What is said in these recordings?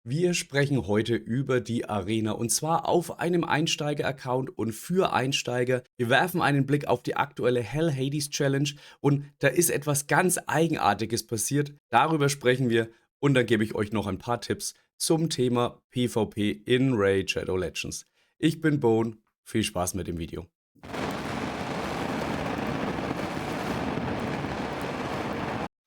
Wir sprechen heute über die Arena und zwar auf einem Einsteiger-Account und für Einsteiger. Wir werfen einen Blick auf die aktuelle Hell Hades Challenge und da ist etwas ganz Eigenartiges passiert. Darüber sprechen wir und dann gebe ich euch noch ein paar Tipps zum Thema PvP in Raid Shadow Legends. Ich bin Bone, viel Spaß mit dem Video.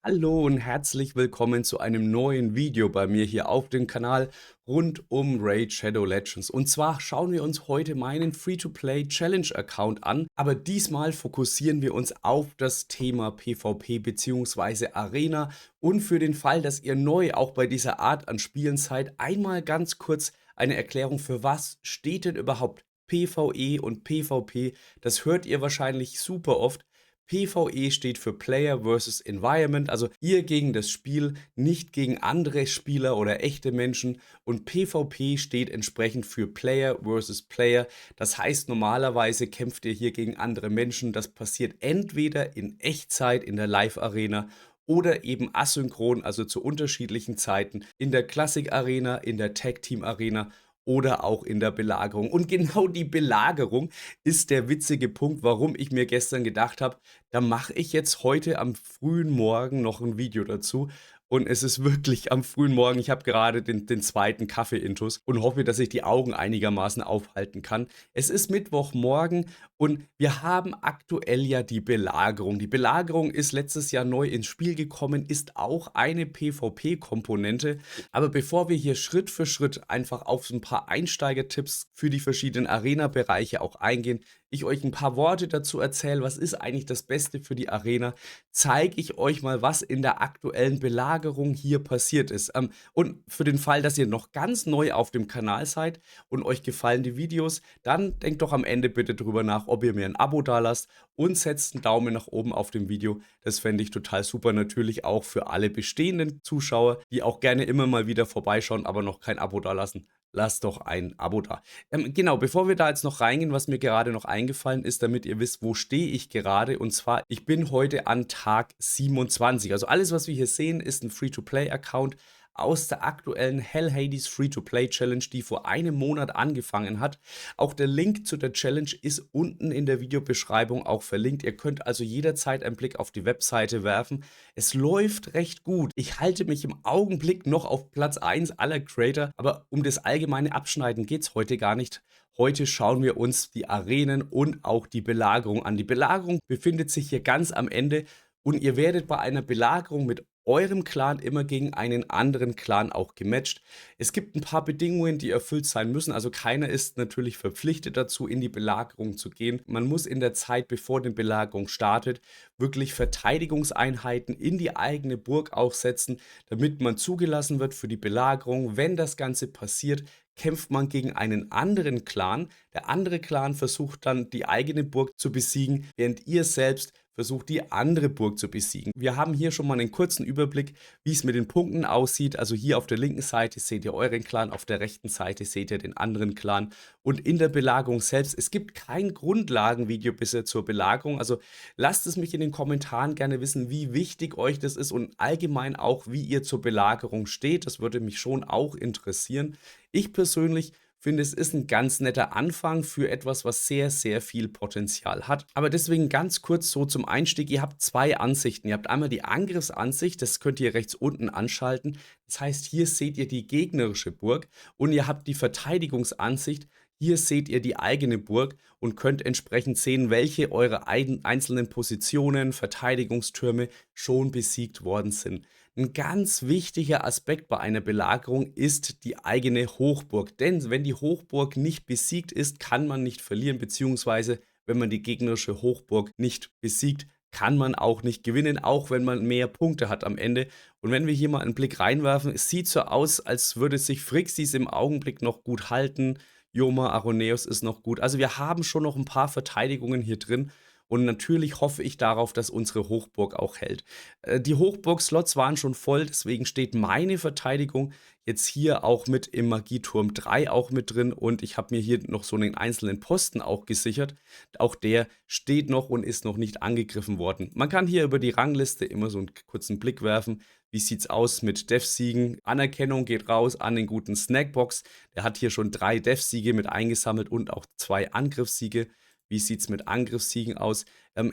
Hallo und herzlich willkommen zu einem neuen Video bei mir hier auf dem Kanal rund um Raid Shadow Legends. Und zwar schauen wir uns heute meinen Free-to-Play Challenge Account an, aber diesmal fokussieren wir uns auf das Thema PvP bzw. Arena und für den Fall, dass ihr neu auch bei dieser Art an Spielen seid, einmal ganz kurz eine Erklärung, für was steht denn überhaupt PvE und PvP. Das hört ihr wahrscheinlich super oft. PvE steht für Player versus Environment, also ihr gegen das Spiel, nicht gegen andere Spieler oder echte Menschen. Und PvP steht entsprechend für Player versus Player. Das heißt, normalerweise kämpft ihr hier gegen andere Menschen. Das passiert entweder in Echtzeit in der Live-Arena oder eben asynchron, also zu unterschiedlichen Zeiten in der Classic-Arena, in der Tag-Team-Arena oder auch in der Belagerung. Und genau die Belagerung ist der witzige Punkt, warum ich mir gestern gedacht habe, da mache ich jetzt heute am frühen Morgen noch ein Video dazu. Und es ist wirklich am frühen Morgen. Ich habe gerade den zweiten Kaffee-Intus und hoffe, dass ich die Augen einigermaßen aufhalten kann. Es ist Mittwochmorgen und wir haben aktuell ja die Belagerung. Die Belagerung ist letztes Jahr neu ins Spiel gekommen, ist auch eine PvP-Komponente. Aber bevor wir hier Schritt für Schritt einfach auf so ein paar Einsteigertipps für die verschiedenen Arena-Bereiche auch eingehen, ich euch ein paar Worte dazu erzähle, was ist eigentlich das Beste für die Arena, zeige ich euch mal, was in der aktuellen Belagerung hier passiert ist. Und für den Fall, dass ihr noch ganz neu auf dem Kanal seid und euch gefallen die Videos, dann denkt doch am Ende bitte drüber nach, ob ihr mir ein Abo dalasst und setzt einen Daumen nach oben auf dem Video. Das fände ich total super. Natürlich auch für alle bestehenden Zuschauer, die auch gerne immer mal wieder vorbeischauen, aber noch kein Abo dalassen. Lasst doch ein Abo da. Genau, bevor wir da jetzt noch reingehen, was mir gerade noch eingefallen ist, damit ihr wisst, wo stehe ich gerade. Und zwar, ich bin heute an Tag 27. Also alles, was wir hier sehen, ist ein Free-to-Play-Account aus der aktuellen Hell Hades Free-to-Play Challenge, die vor einem Monat angefangen hat. Auch der Link zu der Challenge ist unten in der Videobeschreibung auch verlinkt. Ihr könnt also jederzeit einen Blick auf die Webseite werfen. Es läuft recht gut. Ich halte mich im Augenblick noch auf Platz 1 aller Creator, aber um das allgemeine Abschneiden geht es heute gar nicht. Heute schauen wir uns die Arenen und auch die Belagerung an. Die Belagerung befindet sich hier ganz am Ende und ihr werdet bei einer Belagerung mit eurem Clan immer gegen einen anderen Clan auch gematcht. Es gibt ein paar Bedingungen, die erfüllt sein müssen. Also keiner ist natürlich verpflichtet dazu, in die Belagerung zu gehen. Man muss in der Zeit, bevor die Belagerung startet, wirklich Verteidigungseinheiten in die eigene Burg aufsetzen, damit man zugelassen wird für die Belagerung. Wenn das Ganze passiert, kämpft man gegen einen anderen Clan. Der andere Clan versucht dann, die eigene Burg zu besiegen, während ihr selbst versucht, die andere Burg zu besiegen. Wir haben hier schon mal einen kurzen Überblick, wie es mit den Punkten aussieht. Also hier auf der linken Seite seht ihr euren Clan, auf der rechten Seite seht ihr den anderen Clan. Und in der Belagerung selbst, es gibt kein Grundlagenvideo bisher zur Belagerung. Also lasst es mich in den Kommentaren gerne wissen, wie wichtig euch das ist und allgemein auch, wie ihr zur Belagerung steht. Das würde mich schon auch interessieren. Ich persönlich finde, es ist ein ganz netter Anfang für etwas, was sehr, sehr viel Potenzial hat. Aber deswegen ganz kurz so zum Einstieg. Ihr habt zwei Ansichten. Ihr habt einmal die Angriffsansicht, das könnt ihr rechts unten anschalten. Das heißt, hier seht ihr die gegnerische Burg und ihr habt die Verteidigungsansicht. Hier seht ihr die eigene Burg und könnt entsprechend sehen, welche eure einzelnen Positionen, Verteidigungstürme schon besiegt worden sind. Ein ganz wichtiger Aspekt bei einer Belagerung ist die eigene Hochburg. Denn wenn die Hochburg nicht besiegt ist, kann man nicht verlieren, beziehungsweise wenn man die gegnerische Hochburg nicht besiegt, kann man auch nicht gewinnen, auch wenn man mehr Punkte hat am Ende. Und wenn wir hier mal einen Blick reinwerfen, es sieht so aus, als würde sich Phrixis im Augenblick noch gut halten. Yoma Aroneus ist noch gut. Also wir haben schon noch ein paar Verteidigungen hier drin. Und natürlich hoffe ich darauf, dass unsere Hochburg auch hält. Die Hochburg-Slots waren schon voll, deswegen steht meine Verteidigung jetzt hier auch mit im Magieturm 3 auch mit drin und ich habe mir hier noch so einen einzelnen Posten auch gesichert. Auch der steht noch und ist noch nicht angegriffen worden. Man kann hier über die Rangliste immer so einen kurzen Blick werfen. Wie sieht's aus mit Dev-Siegen? Anerkennung geht raus an den guten Snackbox. Der hat hier schon 3 Dev-Siege mit eingesammelt und auch 2 Angriffssiege. Wie sieht's mit Angriffssiegen aus?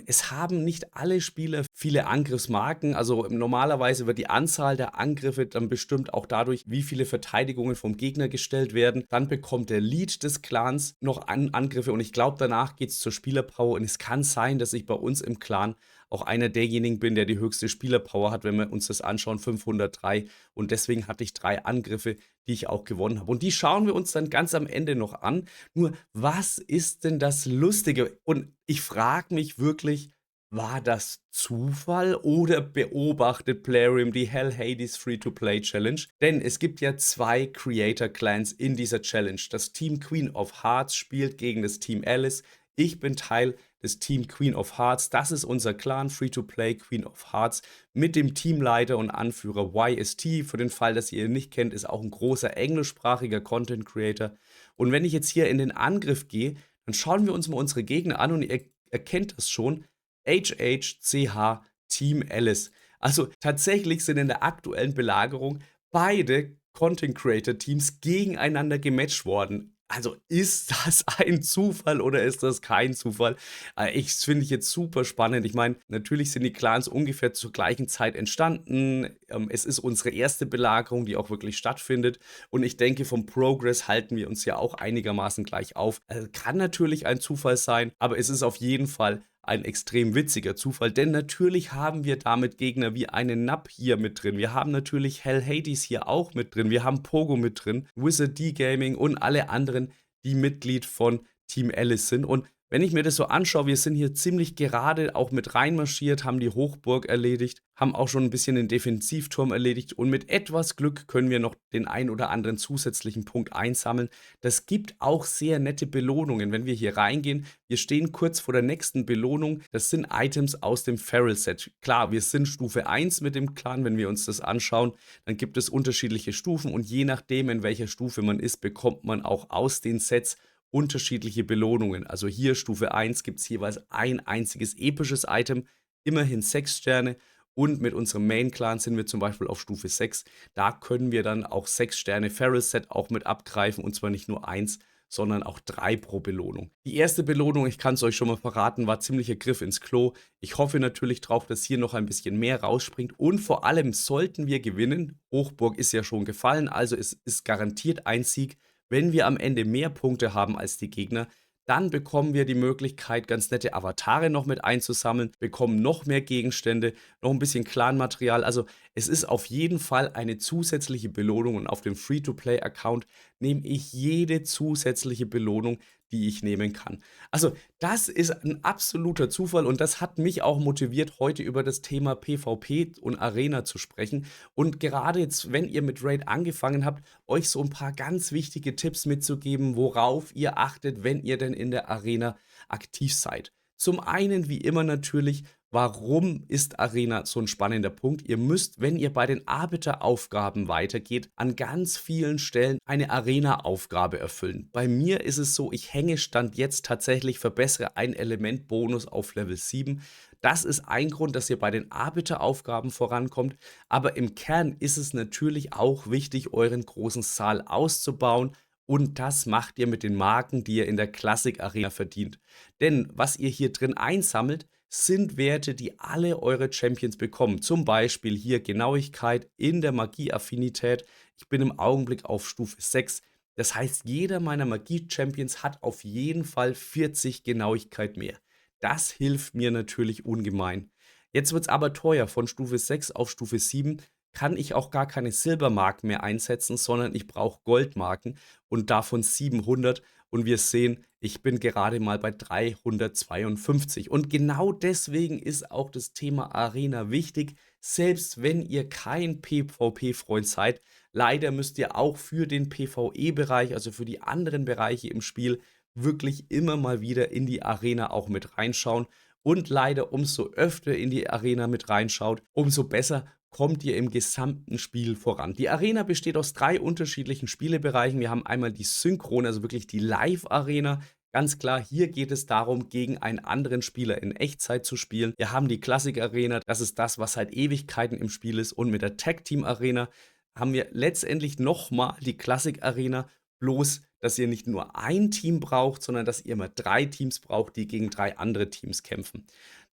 Es haben nicht alle Spieler viele Angriffsmarken. Also normalerweise wird die Anzahl der Angriffe dann bestimmt auch dadurch, wie viele Verteidigungen vom Gegner gestellt werden. Dann bekommt der Lead des Clans noch Angriffe und ich glaube, danach geht es zur Spielerpower und es kann sein, dass ich bei uns im Clan auch einer derjenigen bin, der die höchste Spielerpower hat, wenn wir uns das anschauen, 503. Und deswegen hatte ich 3 Angriffe, die ich auch gewonnen habe. Und die schauen wir uns dann ganz am Ende noch an. Nur, was ist denn das Lustige? Und ich frage mich wirklich, war das Zufall oder beobachtet Plarium die Hell Hades Free-to-Play Challenge? Denn es gibt ja 2 Creator-Clans in dieser Challenge. Das Team Queen of Hearts spielt gegen das Team Alice. Ich bin Teil des Team Queen of Hearts. Das ist unser Clan, Free-to-Play Queen of Hearts, mit dem Teamleiter und Anführer YST. Für den Fall, dass ihr ihn nicht kennt, ist auch ein großer englischsprachiger Content Creator. Und wenn ich jetzt hier in den Angriff gehe, dann schauen wir uns mal unsere Gegner an und ihr erkennt das schon. HHCH Team Alice. Also tatsächlich sind in der aktuellen Belagerung beide Content Creator Teams gegeneinander gematcht worden. Also ist das ein Zufall oder ist das kein Zufall? Das finde ich jetzt super spannend. Ich meine, natürlich sind die Clans ungefähr zur gleichen Zeit entstanden. Es ist unsere erste Belagerung, die auch wirklich stattfindet. Und ich denke, vom Progress halten wir uns ja auch einigermaßen gleich auf. Kann natürlich ein Zufall sein, aber es ist auf jeden Fall ein extrem witziger Zufall, denn natürlich haben wir damit Gegner wie einen Nap hier mit drin. Wir haben natürlich Hell Hades hier auch mit drin. Wir haben Pogo mit drin, Wizard D Gaming und alle anderen, die Mitglied von Team Alice sind. Und wenn ich mir das so anschaue, wir sind hier ziemlich gerade auch mit reinmarschiert, haben die Hochburg erledigt, haben auch schon ein bisschen den Defensivturm erledigt und mit etwas Glück können wir noch den ein oder anderen zusätzlichen Punkt einsammeln. Das gibt auch sehr nette Belohnungen, wenn wir hier reingehen. Wir stehen kurz vor der nächsten Belohnung. Das sind Items aus dem Feral Set. Klar, wir sind Stufe 1 mit dem Clan, wenn wir uns das anschauen. Dann gibt es unterschiedliche Stufen und je nachdem, in welcher Stufe man ist, bekommt man auch aus den Sets unterschiedliche Belohnungen. Also hier Stufe 1 gibt es jeweils ein einziges episches Item, immerhin 6 Sterne. Und mit unserem Main-Clan sind wir zum Beispiel auf Stufe 6. Da können wir dann auch 6 Sterne Feral Set auch mit abgreifen und zwar nicht nur 1, sondern auch 3 pro Belohnung. Die erste Belohnung, ich kann es euch schon mal verraten, war ziemlicher Griff ins Klo. Ich hoffe natürlich drauf, dass hier noch ein bisschen mehr rausspringt und vor allem sollten wir gewinnen. Hochburg ist ja schon gefallen, also es ist garantiert ein Sieg. Wenn wir am Ende mehr Punkte haben als die Gegner, dann bekommen wir die Möglichkeit, ganz nette Avatare noch mit einzusammeln, bekommen noch mehr Gegenstände, noch ein bisschen Clan-Material. Also es ist auf jeden Fall eine zusätzliche Belohnung und auf dem Free-to-Play-Account nehme ich jede zusätzliche Belohnung, die ich nehmen kann. Also das ist ein absoluter Zufall und das hat mich auch motiviert, heute über das Thema PvP und Arena zu sprechen. Und gerade jetzt, wenn ihr mit Raid angefangen habt, euch so ein paar ganz wichtige Tipps mitzugeben, worauf ihr achtet, wenn ihr denn in der Arena aktiv seid. Zum einen, wie immer natürlich, warum ist Arena so ein spannender Punkt? Ihr müsst, wenn ihr bei den Arbiteraufgaben weitergeht, an ganz vielen Stellen eine Arena-Aufgabe erfüllen. Bei mir ist es so, ich hänge Stand jetzt tatsächlich verbessere ein Element Bonus auf Level 7. Das ist ein Grund, dass ihr bei den Arbiteraufgaben vorankommt, aber im Kern ist es natürlich auch wichtig, euren großen Saal auszubauen und das macht ihr mit den Marken, die ihr in der Classic Arena verdient. Denn was ihr hier drin einsammelt, sind Werte, die alle eure Champions bekommen. Zum Beispiel hier Genauigkeit in der Magieaffinität. Ich bin im Augenblick auf Stufe 6. Das heißt, jeder meiner Magie-Champions hat auf jeden Fall 40 Genauigkeit mehr. Das hilft mir natürlich ungemein. Jetzt wird es aber teuer. Von Stufe 6 auf Stufe 7 kann ich auch gar keine Silbermarken mehr einsetzen, sondern ich brauche Goldmarken und davon 700. Und wir sehen, ich bin gerade mal bei 352. Und genau deswegen ist auch das Thema Arena wichtig. Selbst wenn ihr kein PvP-Freund seid, leider müsst ihr auch für den PvE-Bereich, also für die anderen Bereiche im Spiel, wirklich immer mal wieder in die Arena auch mit reinschauen. Und leider, umso öfter in die Arena mit reinschaut, umso besser kommt ihr im gesamten Spiel voran. Die Arena besteht aus 3 unterschiedlichen Spielebereichen. Wir haben einmal die Synchrone, also wirklich die Live-Arena. Ganz klar, hier geht es darum, gegen einen anderen Spieler in Echtzeit zu spielen. Wir haben die Classic Arena, das ist das, was seit Ewigkeiten im Spiel ist. Und mit der Tag Team Arena haben wir letztendlich nochmal die Classic Arena, bloß dass ihr nicht nur ein Team braucht, sondern dass ihr immer 3 Teams braucht, die gegen 3 andere Teams kämpfen.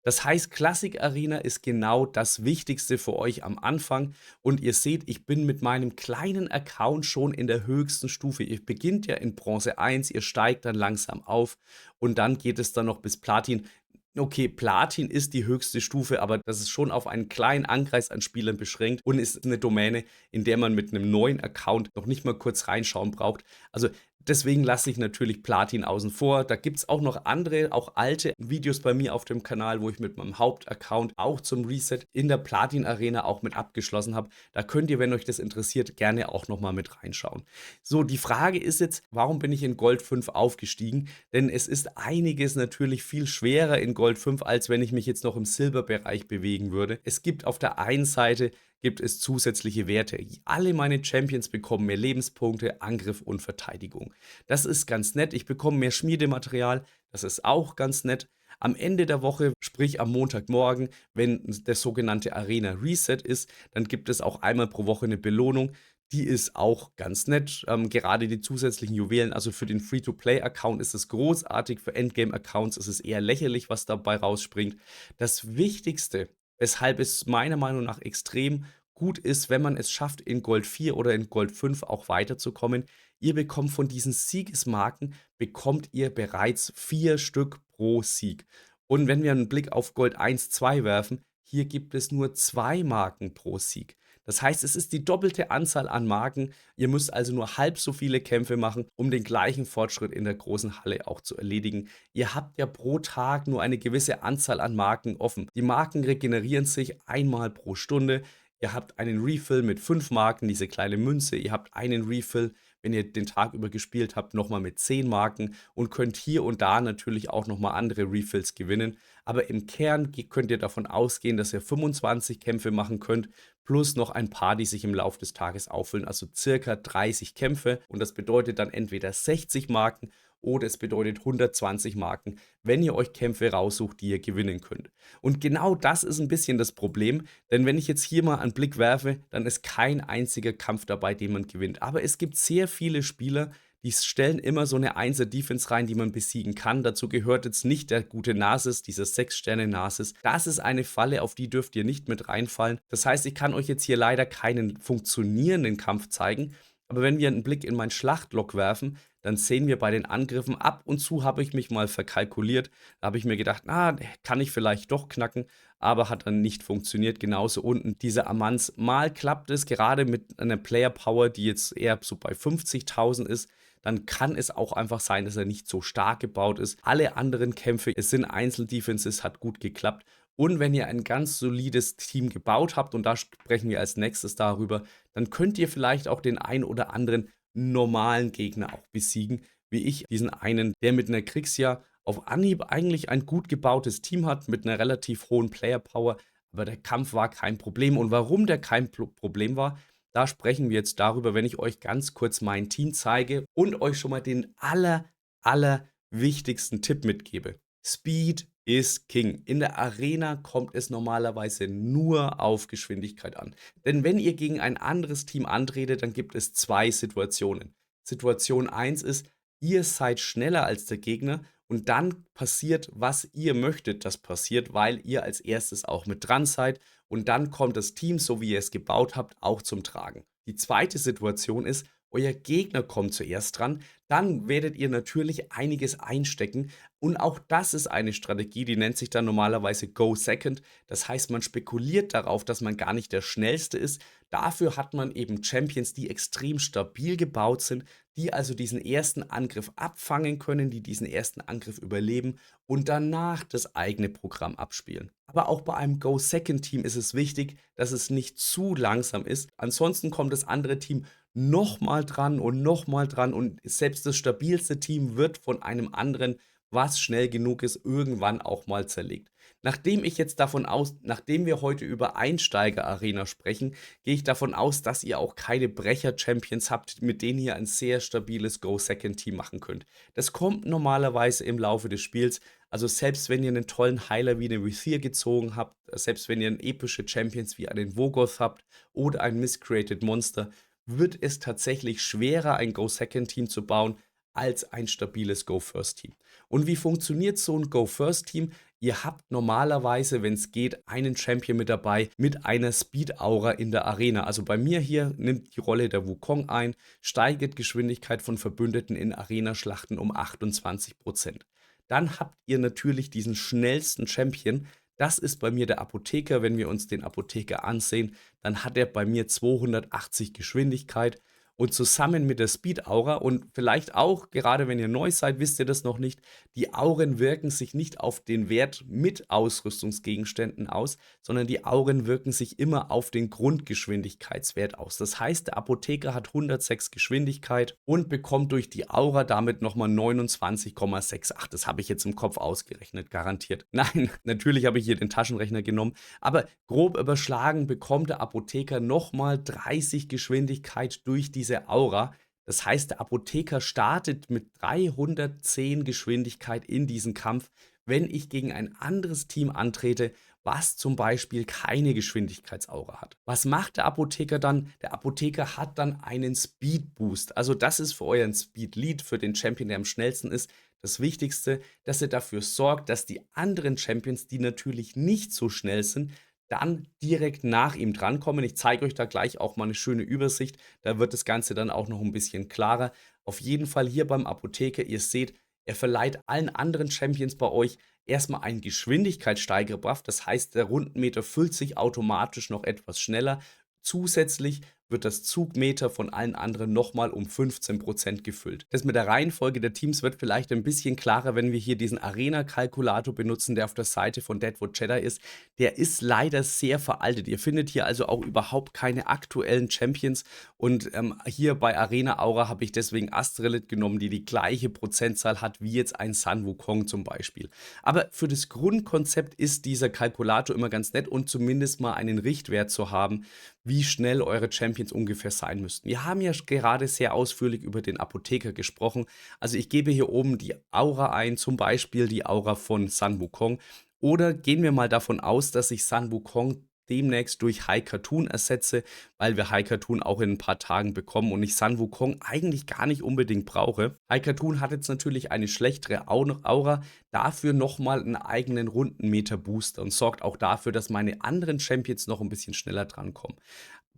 Das heißt, Classic Arena ist genau das Wichtigste für euch am Anfang. Und ihr seht, ich bin mit meinem kleinen Account schon in der höchsten Stufe. Ihr beginnt ja in Bronze 1, ihr steigt dann langsam auf und dann geht es dann noch bis Platin. Okay, Platin ist die höchste Stufe, aber das ist schon auf einen kleinen Ankreis an Spielern beschränkt und ist eine Domäne, in der man mit einem neuen Account noch nicht mal kurz reinschauen braucht. Also deswegen lasse ich natürlich Platin außen vor. Da gibt es auch noch andere, auch alte Videos bei mir auf dem Kanal, wo ich mit meinem Hauptaccount auch zum Reset in der Platin-Arena auch mit abgeschlossen habe. Da könnt ihr, wenn euch das interessiert, gerne auch noch mal mit reinschauen. So, die Frage ist jetzt, warum bin ich in Gold 5 aufgestiegen? Denn es ist einiges natürlich viel schwerer in Gold 5, als wenn ich mich jetzt noch im Silberbereich bewegen würde. Es gibt auf der einen Seite gibt es zusätzliche Werte. Alle meine Champions bekommen mehr Lebenspunkte, Angriff und Verteidigung. Das ist ganz nett. Ich bekomme mehr Schmiedematerial. Das ist auch ganz nett. Am Ende der Woche, sprich am Montagmorgen, wenn der sogenannte Arena Reset ist, dann gibt es auch einmal pro Woche eine Belohnung. Die ist auch ganz nett. Gerade die zusätzlichen Juwelen, also für den Free-to-Play-Account ist es großartig, für Endgame-Accounts ist es eher lächerlich, was dabei rausspringt. Das Wichtigste, weshalb es meiner Meinung nach extrem gut ist, wenn man es schafft, in Gold 4 oder in Gold 5 auch weiterzukommen. Ihr bekommt von diesen Siegesmarken, bekommt ihr bereits 4 Stück pro Sieg. Und wenn wir einen Blick auf Gold 1, 2 werfen, hier gibt es nur 2 Marken pro Sieg. Das heißt, es ist die doppelte Anzahl an Marken. Ihr müsst also nur halb so viele Kämpfe machen, um den gleichen Fortschritt in der großen Halle auch zu erledigen. Ihr habt ja pro Tag nur eine gewisse Anzahl an Marken offen. Die Marken regenerieren sich einmal pro Stunde. Ihr habt einen Refill mit 5 Marken, diese kleine Münze. Ihr habt einen Refill, wenn ihr den Tag über gespielt habt, nochmal mit 10 Marken und könnt hier und da natürlich auch nochmal andere Refills gewinnen. Aber im Kern könnt ihr davon ausgehen, dass ihr 25 Kämpfe machen könnt, plus noch ein paar, die sich im Laufe des Tages auffüllen, also circa 30 Kämpfe. Und das bedeutet dann entweder 60 Marken oder es bedeutet 120 Marken, wenn ihr euch Kämpfe raussucht, die ihr gewinnen könnt. Und genau das ist ein bisschen das Problem, denn wenn ich jetzt hier mal einen Blick werfe, dann ist kein einziger Kampf dabei, den man gewinnt. Aber es gibt sehr viele Spieler, die stellen immer so eine 1er-Defense rein, die man besiegen kann. Dazu gehört jetzt nicht der gute Nasus, dieser 6-Sterne-Nasus. Das ist eine Falle, auf die dürft ihr nicht mit reinfallen. Das heißt, ich kann euch jetzt hier leider keinen funktionierenden Kampf zeigen. Aber wenn wir einen Blick in mein Schlachtlog werfen, dann sehen wir bei den Angriffen, ab und zu habe ich mich mal verkalkuliert. Da habe ich mir gedacht, kann ich vielleicht doch knacken, aber hat dann nicht funktioniert. Genauso unten dieser Amans. Mal klappt es gerade mit einer Player Power, die jetzt eher so bei 50.000 ist. Dann kann es auch einfach sein, dass er nicht so stark gebaut ist. Alle anderen Kämpfe, es sind Einzeldefenses, hat gut geklappt. Und wenn ihr ein ganz solides Team gebaut habt, und da sprechen wir als nächstes darüber, dann könnt ihr vielleicht auch den ein oder anderen normalen Gegner auch besiegen, wie ich diesen einen, der mit einer Kriegsjahr auf Anhieb eigentlich ein gut gebautes Team hat, mit einer relativ hohen Player Power, aber der Kampf war kein Problem. Und warum der kein Problem war, da sprechen wir jetzt darüber, wenn ich euch ganz kurz mein Team zeige und euch schon mal den aller wichtigsten Tipp mitgebe. Speed ist King. In der Arena kommt es normalerweise nur auf Geschwindigkeit an. Denn wenn ihr gegen ein anderes Team antretet, dann gibt es 2 Situationen. Situation 1 ist, ihr seid schneller als der Gegner und dann passiert, was ihr möchtet, das passiert, weil ihr als erstes auch mit dran seid und dann kommt das Team, so wie ihr es gebaut habt, auch zum Tragen. Die zweite Situation ist, euer Gegner kommt zuerst dran, dann werdet ihr natürlich einiges einstecken und auch das ist eine Strategie, die nennt sich dann normalerweise Go Second. Das heißt, man spekuliert darauf, dass man gar nicht der Schnellste ist. Dafür hat man eben Champions, die extrem stabil gebaut sind, die also diesen ersten Angriff abfangen können, die diesen ersten Angriff überleben und danach das eigene Programm abspielen. Aber auch bei einem Go-Second-Team ist es wichtig, dass es nicht zu langsam ist. Ansonsten kommt das andere Team nochmal dran und selbst das stabilste Team wird von einem anderen, was schnell genug ist, irgendwann auch mal zerlegt. Nachdem wir heute über Einsteiger-Arena sprechen, gehe ich davon aus, dass ihr auch keine Brecher-Champions habt, mit denen ihr ein sehr stabiles Go-Second-Team machen könnt. Das kommt normalerweise im Laufe des Spiels. Also selbst wenn ihr einen tollen Heiler wie einen Vizir gezogen habt, selbst wenn ihr einen epische Champions wie einen Vogoth habt oder ein Miscreated Monster, wird es tatsächlich schwerer, ein Go-Second-Team zu bauen, als ein stabiles Go-First-Team. Und wie funktioniert so ein Go-First-Team? Ihr habt normalerweise, wenn es geht, einen Champion mit dabei mit einer Speed-Aura in der Arena. Also bei mir hier nimmt die Rolle der Wukong ein, steigert Geschwindigkeit von Verbündeten in Arena-Schlachten um 28%. Dann habt ihr natürlich diesen schnellsten Champion. Das ist bei mir der Apotheker. Wenn wir uns den Apotheker ansehen, dann hat er bei mir 280 Geschwindigkeit. Und zusammen mit der Speed-Aura und vielleicht auch, gerade wenn ihr neu seid, wisst ihr das noch nicht, die Auren wirken sich nicht auf den Wert mit Ausrüstungsgegenständen aus, sondern die Auren wirken sich immer auf den Grundgeschwindigkeitswert aus. Das heißt, der Apotheker hat 106 Geschwindigkeit und bekommt durch die Aura damit nochmal 29,68. Das habe ich jetzt im Kopf ausgerechnet, garantiert. Nein, natürlich habe ich hier den Taschenrechner genommen, aber grob überschlagen bekommt der Apotheker nochmal 30 Geschwindigkeit durch diese Aura. Das heißt, der Apotheker startet mit 310 Geschwindigkeit in diesen Kampf, wenn ich gegen ein anderes Team antrete, was zum Beispiel keine Geschwindigkeitsaura hat. Was macht der Apotheker dann? Der Apotheker hat dann einen Speed Boost. Also das ist für euren Speed Lead, für den Champion, der am schnellsten ist, das Wichtigste, dass er dafür sorgt, dass die anderen Champions, die natürlich nicht so schnell sind, dann direkt nach ihm drankommen. Ich zeige euch da gleich auch mal eine schöne Übersicht. Da wird das Ganze dann auch noch ein bisschen klarer. Auf jeden Fall hier beim Apotheker, ihr seht, er verleiht allen anderen Champions bei euch erstmal einen Geschwindigkeitssteigerbuff. Das heißt, der Rundenmeter füllt sich automatisch noch etwas schneller. Zusätzlich wird das Zugmeter von allen anderen nochmal um 15% gefüllt. Das mit der Reihenfolge der Teams wird vielleicht ein bisschen klarer, wenn wir hier diesen Arena-Kalkulator benutzen, der auf der Seite von Deadwood Jedi ist. Der ist leider sehr veraltet. Ihr findet hier also auch überhaupt keine aktuellen Champions. Und hier bei Arena Aura habe ich deswegen Astrelith genommen, die die gleiche Prozentzahl hat wie jetzt ein Sun Wukong zum Beispiel. Aber für das Grundkonzept ist dieser Kalkulator immer ganz nett und zumindest mal einen Richtwert zu haben, wie schnell eure Champions ungefähr sein müssten. Wir haben ja gerade sehr ausführlich über den Apotheker gesprochen. Also ich gebe hier oben die Aura ein, zum Beispiel die Aura von Sun Wukong. Oder gehen wir mal davon aus, dass ich Sun Wukong demnächst durch High Cartoon ersetze, weil wir High Cartoon auch in ein paar Tagen bekommen und ich Sun Wukong eigentlich gar nicht unbedingt brauche. High Cartoon hat jetzt natürlich eine schlechtere Aura, dafür nochmal einen eigenen Rundenmeter-Booster und sorgt auch dafür, dass meine anderen Champions noch ein bisschen schneller drankommen.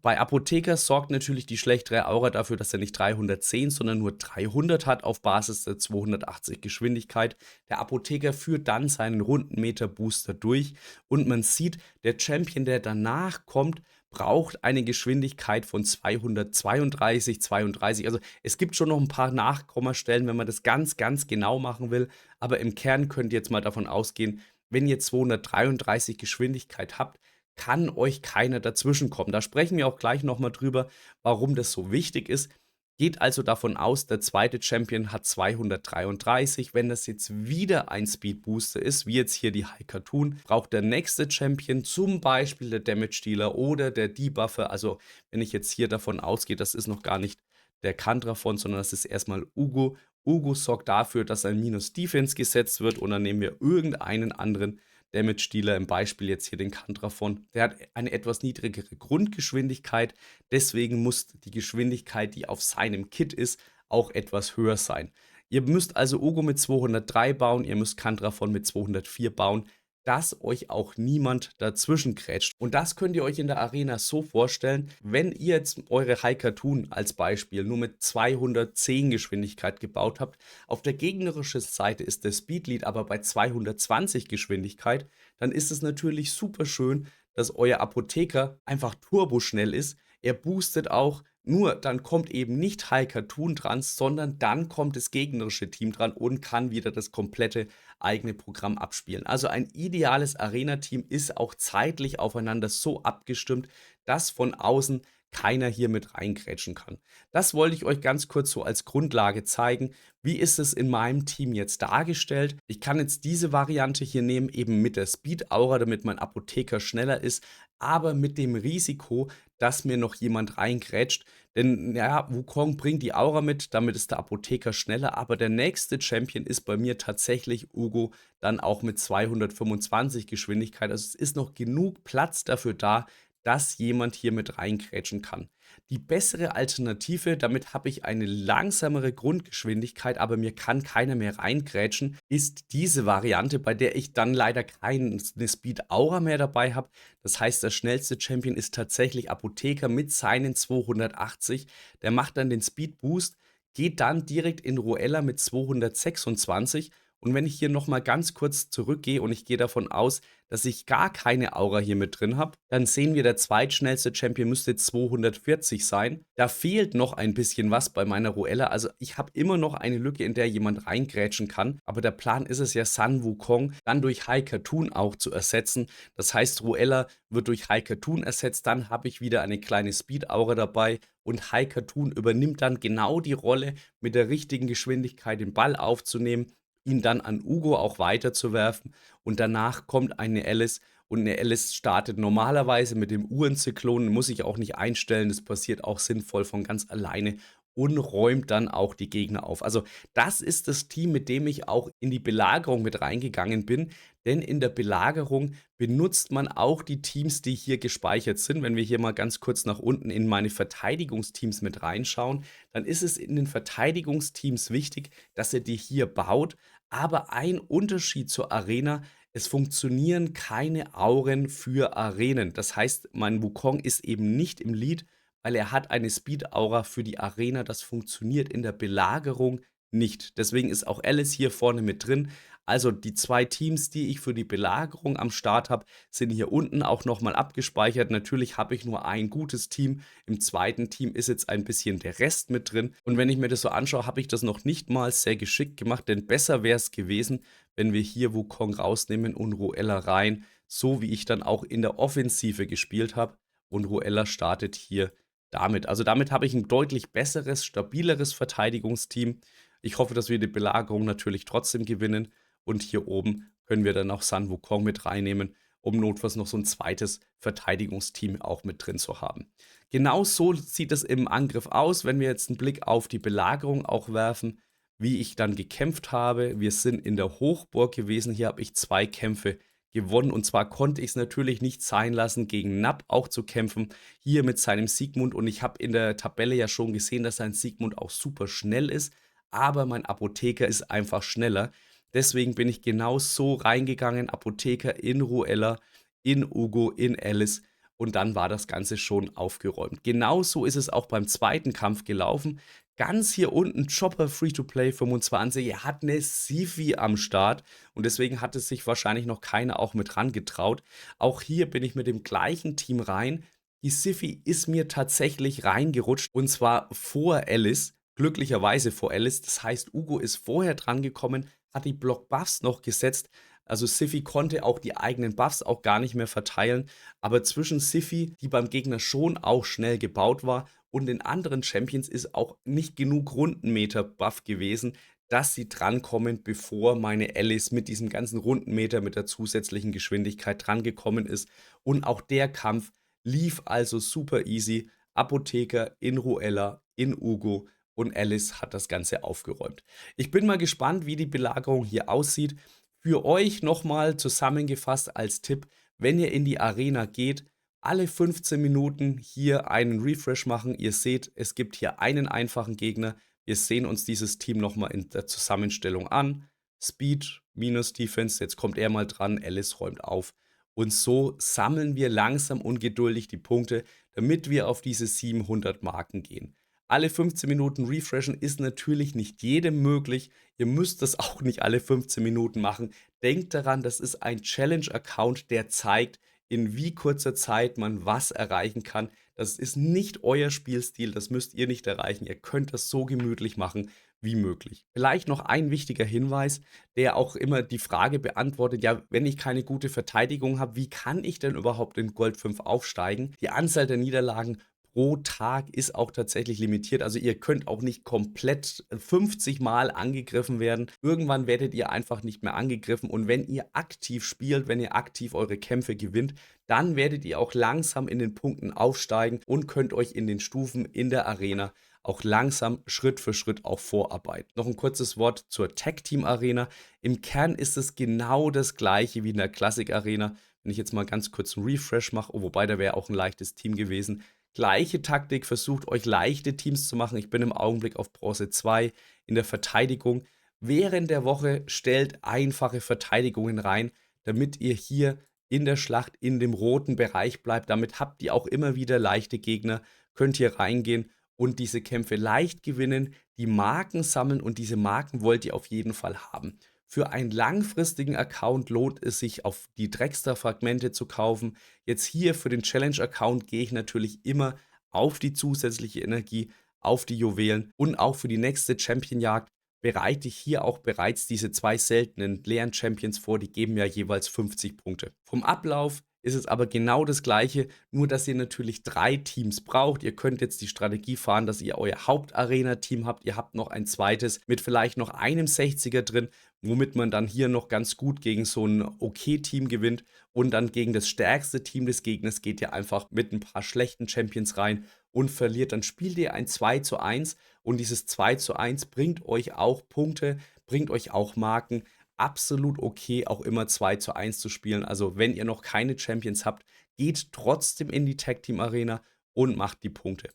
Bei Apotheker sorgt natürlich die schlechtere Aura dafür, dass er nicht 310, sondern nur 300 hat auf Basis der 280 Geschwindigkeit. Der Apotheker führt dann seinen Rundenmeter-Booster durch und man sieht, der Champion, der danach kommt, braucht eine Geschwindigkeit von 232, 32. Also es gibt schon noch ein paar Nachkommastellen, wenn man das ganz, ganz genau machen will. Aber im Kern könnt ihr jetzt mal davon ausgehen, wenn ihr 233 Geschwindigkeit habt, kann euch keiner dazwischenkommen. Da sprechen wir auch gleich nochmal drüber, warum das so wichtig ist. Geht also davon aus, der zweite Champion hat 233. Wenn das jetzt wieder ein Speed Booster ist, wie jetzt hier die High Cartoon, braucht der nächste Champion zum Beispiel der Damage Dealer oder der Debuffer. Also wenn ich jetzt hier davon ausgehe, das ist noch gar nicht der Kandrafon, sondern das ist erstmal Ugo. Ugo sorgt dafür, dass ein Minus Defense gesetzt wird und dann nehmen wir irgendeinen anderen Damage-Dealer, im Beispiel jetzt hier den Kandrafon. Der hat eine etwas niedrigere Grundgeschwindigkeit, deswegen muss die Geschwindigkeit, die auf seinem Kit ist, auch etwas höher sein. Ihr müsst also Ugo mit 203 bauen, ihr müsst Kandrafon mit 204 bauen, dass euch auch niemand dazwischen grätscht. Und das könnt ihr euch in der Arena so vorstellen, wenn ihr jetzt eure High Cartoon als Beispiel nur mit 210 Geschwindigkeit gebaut habt, auf der gegnerischen Seite ist der Speedlead aber bei 220 Geschwindigkeit, dann ist es natürlich super schön, dass euer Apotheker einfach turboschnell ist. Er boostet auch, nur dann kommt eben nicht High Cartoon dran, sondern dann kommt das gegnerische Team dran und kann wieder das komplette eigene Programm abspielen. Also ein ideales Arena-Team ist auch zeitlich aufeinander so abgestimmt, dass von außen keiner hier mit reingrätschen kann. Das wollte ich euch ganz kurz so als Grundlage zeigen. Wie ist es in meinem Team jetzt dargestellt? Ich kann jetzt diese Variante hier nehmen, eben mit der Speed Aura, damit mein Apotheker schneller ist, aber mit dem Risiko, dass mir noch jemand reingrätscht. Denn ja, Wukong bringt die Aura mit, damit ist der Apotheker schneller, aber der nächste Champion ist bei mir tatsächlich Ugo, dann auch mit 225 Geschwindigkeit. Also es ist noch genug Platz dafür da, dass jemand hier mit reingrätschen kann. Die bessere Alternative, damit habe ich eine langsamere Grundgeschwindigkeit, aber mir kann keiner mehr reingrätschen, ist diese Variante, bei der ich dann leider keine Speed Aura mehr dabei habe. Das heißt, der schnellste Champion ist tatsächlich Apotheker mit seinen 280. Der macht dann den Speed Boost, geht dann direkt in Ruella mit 226. Und wenn ich hier nochmal ganz kurz zurückgehe und ich gehe davon aus, dass ich gar keine Aura hier mit drin habe, dann sehen wir, der zweitschnellste Champion müsste 240 sein. Da fehlt noch ein bisschen was bei meiner Ruella. Also ich habe immer noch eine Lücke, in der jemand reingrätschen kann. Aber der Plan ist es ja, Sun Wukong dann durch High Cartoon auch zu ersetzen. Das heißt, Ruella wird durch High Cartoon ersetzt. Dann habe ich wieder eine kleine Speed Aura dabei. Und High Cartoon übernimmt dann genau die Rolle, mit der richtigen Geschwindigkeit den Ball aufzunehmen, ihn dann an Ugo auch weiterzuwerfen und danach kommt eine Alice und eine Alice startet normalerweise mit dem Uhrenzyklon, muss ich auch nicht einstellen, das passiert auch sinnvoll von ganz alleine und räumt dann auch die Gegner auf. Also das ist das Team, mit dem ich auch in die Belagerung mit reingegangen bin, denn in der Belagerung benutzt man auch die Teams, die hier gespeichert sind. Wenn wir hier mal ganz kurz nach unten in meine Verteidigungsteams mit reinschauen, dann ist es in den Verteidigungsteams wichtig, dass ihr die hier baut. Aber ein Unterschied zur Arena: Es funktionieren keine Auren für Arenen. Das heißt, mein Wukong ist eben nicht im Lead, weil er hat eine Speed-Aura für die Arena. Das funktioniert in der Belagerung nicht. Deswegen ist auch Alice hier vorne mit drin. Also die zwei Teams, die ich für die Belagerung am Start habe, sind hier unten auch nochmal abgespeichert. Natürlich habe ich nur ein gutes Team. Im zweiten Team ist jetzt ein bisschen der Rest mit drin. Und wenn ich mir das so anschaue, habe ich das noch nicht mal sehr geschickt gemacht, denn besser wäre es gewesen, wenn wir hier Wukong rausnehmen und Ruella rein, so wie ich dann auch in der Offensive gespielt habe. Und Ruella startet hier damit. Also damit habe ich ein deutlich besseres, stabileres Verteidigungsteam. Ich hoffe, dass wir die Belagerung natürlich trotzdem gewinnen. Und hier oben können wir dann auch Sun Wukong mit reinnehmen, um notfalls noch so ein zweites Verteidigungsteam auch mit drin zu haben. Genau so sieht es im Angriff aus, wenn wir jetzt einen Blick auf die Belagerung auch werfen, wie ich dann gekämpft habe. Wir sind in der Hochburg gewesen. Hier habe ich 2 Kämpfe gewonnen. Und zwar konnte ich es natürlich nicht sein lassen, gegen Napp auch zu kämpfen. Hier mit seinem Sigmund. Und ich habe in der Tabelle ja schon gesehen, dass sein Sigmund auch super schnell ist. Aber mein Apotheker ist einfach schneller. Deswegen bin ich genau so reingegangen. Apotheker in Ruella, in Ugo, in Alice. Und dann war das Ganze schon aufgeräumt. Genauso ist es auch beim zweiten Kampf gelaufen. Ganz hier unten Chopper Free-to-Play 25. Er hat eine Siphi am Start und deswegen hat es sich wahrscheinlich noch keiner auch mit rangetraut. Auch hier bin ich mit dem gleichen Team rein. Die Siphi ist mir tatsächlich reingerutscht und zwar vor Alice. Glücklicherweise vor Alice. Das heißt, Ugo ist vorher dran gekommen, hat die Block-Buffs noch gesetzt. Also Siphi konnte auch die eigenen Buffs auch gar nicht mehr verteilen. Aber zwischen Siphi, die beim Gegner schon auch schnell gebaut war, und den anderen Champions ist auch nicht genug Rundenmeter-Buff gewesen, dass sie drankommen, bevor meine Alice mit diesem ganzen Rundenmeter mit der zusätzlichen Geschwindigkeit drangekommen ist. Und auch der Kampf lief also super easy. Apotheker in Ruella, in Ugo und Alice hat das Ganze aufgeräumt. Ich bin mal gespannt, wie die Belagerung hier aussieht. Für euch nochmal zusammengefasst als Tipp: Wenn ihr in die Arena geht, alle 15 Minuten hier einen Refresh machen. Ihr seht, es gibt hier einen einfachen Gegner. Wir sehen uns dieses Team nochmal in der Zusammenstellung an. Speed minus Defense, jetzt kommt er mal dran, Alice räumt auf. Und so sammeln wir langsam und geduldig die Punkte, damit wir auf diese 700 Marken gehen. Alle 15 Minuten refreshen ist natürlich nicht jedem möglich. Ihr müsst das auch nicht alle 15 Minuten machen. Denkt daran, das ist ein Challenge-Account, der zeigt, in wie kurzer Zeit man was erreichen kann. Das ist nicht euer Spielstil, das müsst ihr nicht erreichen. Ihr könnt das so gemütlich machen wie möglich. Vielleicht noch ein wichtiger Hinweis, der auch immer die Frage beantwortet: Ja, wenn ich keine gute Verteidigung habe, wie kann ich denn überhaupt in Gold 5 aufsteigen? Die Anzahl der Niederlagen pro Tag ist auch tatsächlich limitiert. Also ihr könnt auch nicht komplett 50 Mal angegriffen werden. Irgendwann werdet ihr einfach nicht mehr angegriffen. Und wenn ihr aktiv spielt, wenn ihr aktiv eure Kämpfe gewinnt, dann werdet ihr auch langsam in den Punkten aufsteigen und könnt euch in den Stufen in der Arena auch langsam Schritt für Schritt auch vorarbeiten. Noch ein kurzes Wort zur Tag Team Arena. Im Kern ist es genau das gleiche wie in der Classic Arena. Wenn ich jetzt mal ganz kurz einen Refresh mache, oh, wobei da wäre auch ein leichtes Team gewesen. Gleiche Taktik, versucht euch leichte Teams zu machen. Ich bin im Augenblick auf Bronze 2 in der Verteidigung. Während der Woche stellt einfache Verteidigungen rein, damit ihr hier in der Schlacht in dem roten Bereich bleibt. Damit habt ihr auch immer wieder leichte Gegner, könnt hier reingehen und diese Kämpfe leicht gewinnen, die Marken sammeln und diese Marken wollt ihr auf jeden Fall haben. Für einen langfristigen Account lohnt es sich, auf die Dragster-Fragmente zu kaufen. Jetzt hier für den Challenge-Account gehe ich natürlich immer auf die zusätzliche Energie, auf die Juwelen und auch für die nächste Champion-Jagd bereite ich hier auch bereits diese 2 seltenen leeren Champions vor, die geben ja jeweils 50 Punkte. Vom Ablauf ist es aber genau das Gleiche, nur dass ihr natürlich 3 Teams braucht. Ihr könnt jetzt die Strategie fahren, dass ihr euer Hauptarena-Team habt. Ihr habt noch ein zweites mit vielleicht noch einem 60er drin, womit man dann hier noch ganz gut gegen so ein Okay-Team gewinnt. Und dann gegen das stärkste Team des Gegners geht ihr einfach mit ein paar schlechten Champions rein und verliert. Dann spielt ihr ein 2:1 und dieses 2:1 bringt euch auch Punkte, bringt euch auch Marken. Absolut okay, auch immer 2:1 zu spielen. Also wenn ihr noch keine Champions habt, geht trotzdem in die Tag Team Arena und macht die Punkte.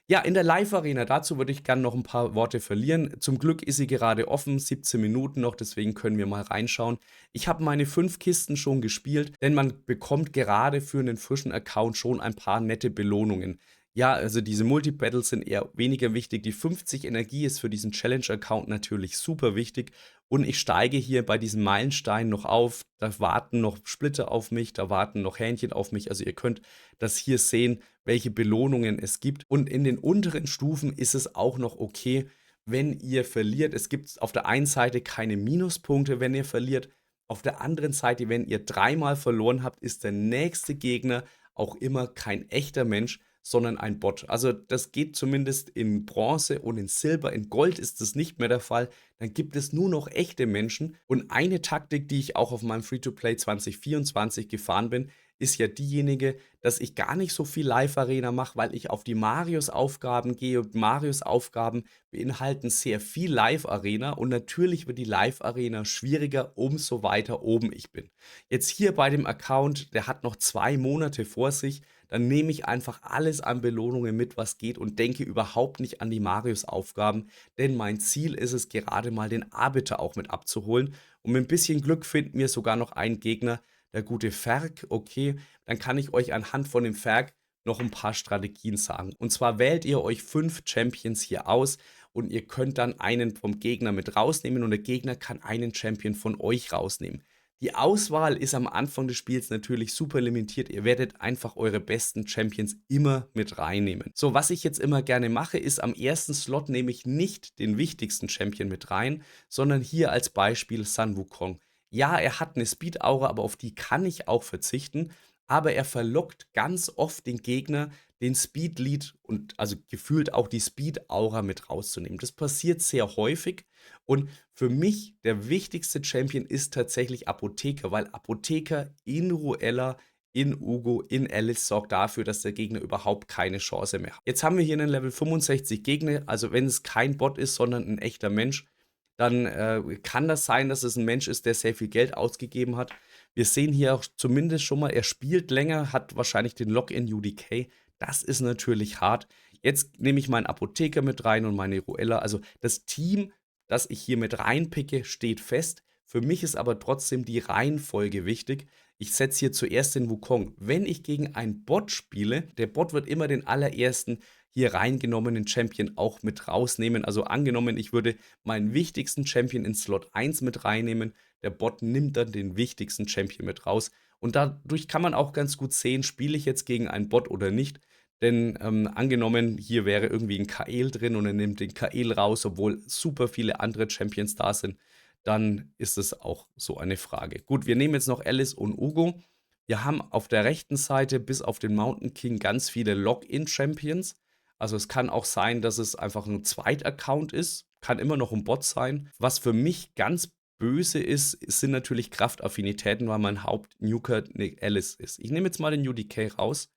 Ja, in der Live-Arena, dazu würde ich gerne noch ein paar Worte verlieren. Zum Glück ist sie gerade offen, 17 Minuten noch, deswegen können wir mal reinschauen. Ich habe meine 5 Kisten schon gespielt, denn man bekommt gerade für einen frischen Account schon ein paar nette Belohnungen. Ja, also diese Multi-Battles sind eher weniger wichtig. Die 50 Energie ist für diesen Challenge-Account natürlich super wichtig. Und ich steige hier bei diesem Meilenstein noch auf. Da warten noch Splitter auf mich, da warten noch Hähnchen auf mich. Also ihr könnt das hier sehen, welche Belohnungen es gibt. Und in den unteren Stufen ist es auch noch okay, wenn ihr verliert. Es gibt auf der einen Seite keine Minuspunkte, wenn ihr verliert. Auf der anderen Seite, wenn ihr 3-mal verloren habt, ist der nächste Gegner auch immer kein echter Mensch, sondern ein Bot. Also das geht zumindest in Bronze und in Silber. In Gold ist das nicht mehr der Fall. Dann gibt es nur noch echte Menschen. Und eine Taktik, die ich auch auf meinem Free-to-Play 2024 gefahren bin, ist ja diejenige, dass ich gar nicht so viel Live-Arena mache, weil ich auf die Marius-Aufgaben gehe. Und Marius-Aufgaben beinhalten sehr viel Live-Arena und natürlich wird die Live-Arena schwieriger, umso weiter oben ich bin. Jetzt hier bei dem Account, der hat noch 2 Monate vor sich, dann nehme ich einfach alles an Belohnungen mit, was geht und denke überhaupt nicht an die Marius-Aufgaben, denn mein Ziel ist es gerade mal den Arbiter auch mit abzuholen und mit ein bisschen Glück finden wir sogar noch einen Gegner, der gute Ferg, okay, dann kann ich euch anhand von dem Ferg noch ein paar Strategien sagen. Und zwar wählt ihr euch 5 Champions hier aus und ihr könnt dann einen vom Gegner mit rausnehmen und der Gegner kann einen Champion von euch rausnehmen. Die Auswahl ist am Anfang des Spiels natürlich super limitiert. Ihr werdet einfach eure besten Champions immer mit reinnehmen. So, was ich jetzt immer gerne mache, ist am ersten Slot nehme ich nicht den wichtigsten Champion mit rein, sondern hier als Beispiel Sun Wukong. Ja, er hat eine Speed-Aura, aber auf die kann ich auch verzichten. Aber er verlockt ganz oft den Gegner, den Speed-Lead und also gefühlt auch die Speed-Aura mit rauszunehmen. Das passiert sehr häufig und für mich der wichtigste Champion ist tatsächlich Apotheker, weil Apotheker in Ruella, in Ugo, in Alice sorgt dafür, dass der Gegner überhaupt keine Chance mehr hat. Jetzt haben wir hier einen Level 65 Gegner, also wenn es kein Bot ist, sondern ein echter Mensch, dann kann das sein, dass es ein Mensch ist, der sehr viel Geld ausgegeben hat. Wir sehen hier auch zumindest schon mal, er spielt länger, hat wahrscheinlich den Login UDK. Das ist natürlich hart. Jetzt nehme ich meinen Apotheker mit rein und meine Ruella. Also das Team, das ich hier mit reinpicke, steht fest. Für mich ist aber trotzdem die Reihenfolge wichtig. Ich setze hier zuerst den Wukong. Wenn ich gegen einen Bot spiele, der Bot wird immer den allerersten hier reingenommenen Champion auch mit rausnehmen. Also angenommen, ich würde meinen wichtigsten Champion in Slot 1 mit reinnehmen, der Bot nimmt dann den wichtigsten Champion mit raus. Und dadurch kann man auch ganz gut sehen, spiele ich jetzt gegen einen Bot oder nicht. Denn angenommen, hier wäre irgendwie ein Kael drin und er nimmt den Kael raus, obwohl super viele andere Champions da sind, dann ist es auch so eine Frage. Gut, wir nehmen jetzt noch Alice und Ugo. Wir haben auf der rechten Seite bis auf den Mountain King ganz viele Login-Champions. Also es kann auch sein, dass es einfach ein Zweit-Account ist. Kann immer noch ein Bot sein. Was für mich ganz böse ist, sind natürlich Kraftaffinitäten, weil mein Haupt-Nuker Nick Alice ist. Ich nehme jetzt mal den UDK raus.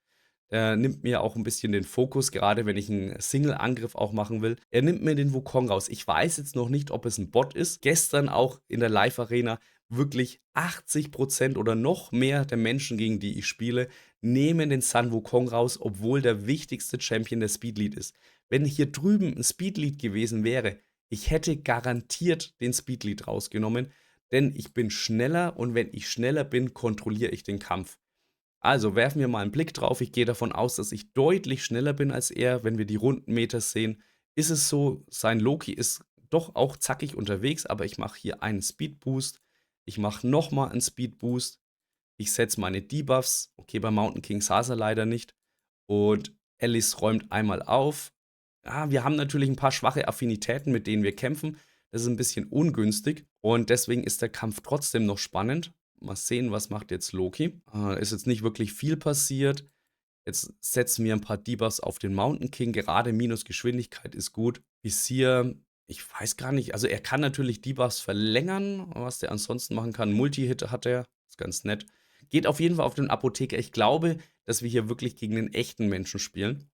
Er nimmt mir auch ein bisschen den Fokus, gerade wenn ich einen Single-Angriff auch machen will. Er nimmt mir den Wukong raus. Ich weiß jetzt noch nicht, ob es ein Bot ist. Gestern auch in der Live-Arena wirklich 80% oder noch mehr der Menschen, gegen die ich spiele, nehmen den Sun Wukong raus, obwohl der wichtigste Champion der Speedlead ist. Wenn hier drüben ein Speedlead gewesen wäre, ich hätte garantiert den Speedlead rausgenommen, denn ich bin schneller und wenn ich schneller bin, kontrolliere ich den Kampf. Also werfen wir mal einen Blick drauf. Ich gehe davon aus, dass ich deutlich schneller bin als er. Wenn wir die Rundenmeter sehen, ist es so, sein Loki ist doch auch zackig unterwegs, aber ich mache hier einen Speed Boost. Ich mache nochmal einen Speed Boost. Ich setze meine Debuffs. Okay, bei Mountain King saß er leider nicht. Und Alice räumt einmal auf. Ja, wir haben natürlich ein paar schwache Affinitäten, mit denen wir kämpfen. Das ist ein bisschen ungünstig. Und deswegen ist der Kampf trotzdem noch spannend. Mal sehen, was macht jetzt Loki. Ist jetzt nicht wirklich viel passiert. Jetzt setzen wir ein paar Debuffs auf den Mountain King. Gerade Minusgeschwindigkeit ist gut. Visier, ich weiß gar nicht. Also er kann natürlich Debuffs verlängern, was der ansonsten machen kann. Multi-Hit hat er, ist ganz nett. Geht auf jeden Fall auf den Apotheker. Ich glaube, dass wir hier wirklich gegen einen echten Menschen spielen.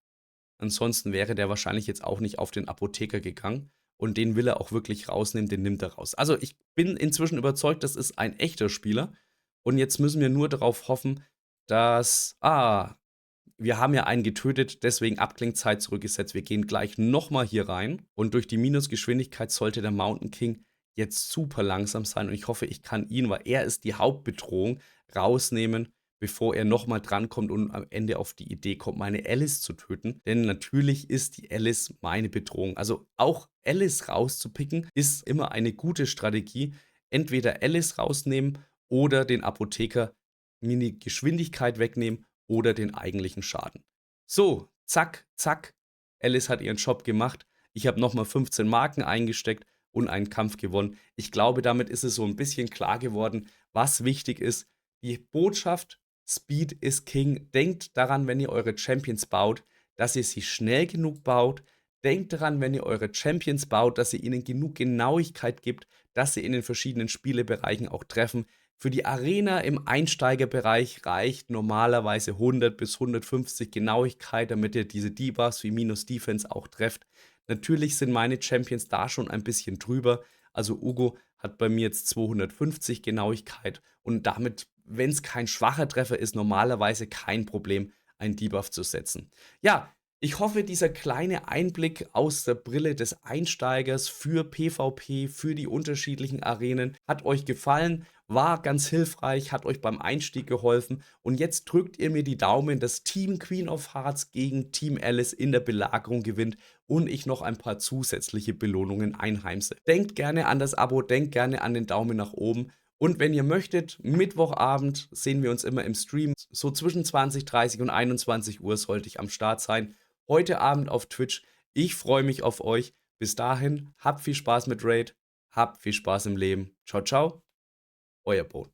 Ansonsten wäre der wahrscheinlich jetzt auch nicht auf den Apotheker gegangen. Und den will er auch wirklich rausnehmen, den nimmt er raus. Also ich bin inzwischen überzeugt, das ist ein echter Spieler. Und jetzt müssen wir nur darauf hoffen, dass. Wir haben ja einen getötet, deswegen Abklingzeit zurückgesetzt. Wir gehen gleich nochmal hier rein. Und durch die Minusgeschwindigkeit sollte der Mountain King jetzt super langsam sein. Und ich hoffe, ich kann ihn, weil er ist die Hauptbedrohung, rausnehmen, bevor er nochmal drankommt und am Ende auf die Idee kommt, meine Alice zu töten. Denn natürlich ist die Alice meine Bedrohung. Also auch Alice rauszupicken, ist immer eine gute Strategie. Entweder Alice rausnehmen oder den Apotheker Mini-Geschwindigkeit wegnehmen oder den eigentlichen Schaden. So, zack, zack. Alice hat ihren Job gemacht. Ich habe nochmal 15 Marken eingesteckt und einen Kampf gewonnen. Ich glaube, damit ist es so ein bisschen klar geworden, was wichtig ist. Die Botschaft: Speed is King. Denkt daran, wenn ihr eure Champions baut, dass ihr sie schnell genug baut. Denkt daran, wenn ihr eure Champions baut, dass ihr ihnen genug Genauigkeit gibt, dass sie in den verschiedenen Spielebereichen auch treffen. Für die Arena im Einsteigerbereich reicht normalerweise 100 bis 150 Genauigkeit, damit ihr diese Debuffs wie Minus Defense auch trefft. Natürlich sind meine Champions da schon ein bisschen drüber. Also Ugo hat bei mir jetzt 250 Genauigkeit und damit, wenn es kein schwacher Treffer ist, normalerweise kein Problem, einen Debuff zu setzen. Ja, ich hoffe, dieser kleine Einblick aus der Brille des Einsteigers für PvP, für die unterschiedlichen Arenen hat euch gefallen, war ganz hilfreich, hat euch beim Einstieg geholfen und jetzt drückt ihr mir die Daumen, dass Team Queen of Hearts gegen Team Alice in der Belagerung gewinnt und ich noch ein paar zusätzliche Belohnungen einheimse. Denkt gerne an das Abo, denkt gerne an den Daumen nach oben. Und wenn ihr möchtet, Mittwochabend sehen wir uns immer im Stream. So zwischen 20:30 und 21 Uhr sollte ich am Start sein. Heute Abend auf Twitch. Ich freue mich auf euch. Bis dahin, habt viel Spaß mit Raid, habt viel Spaß im Leben. Ciao, ciao, euer Bo.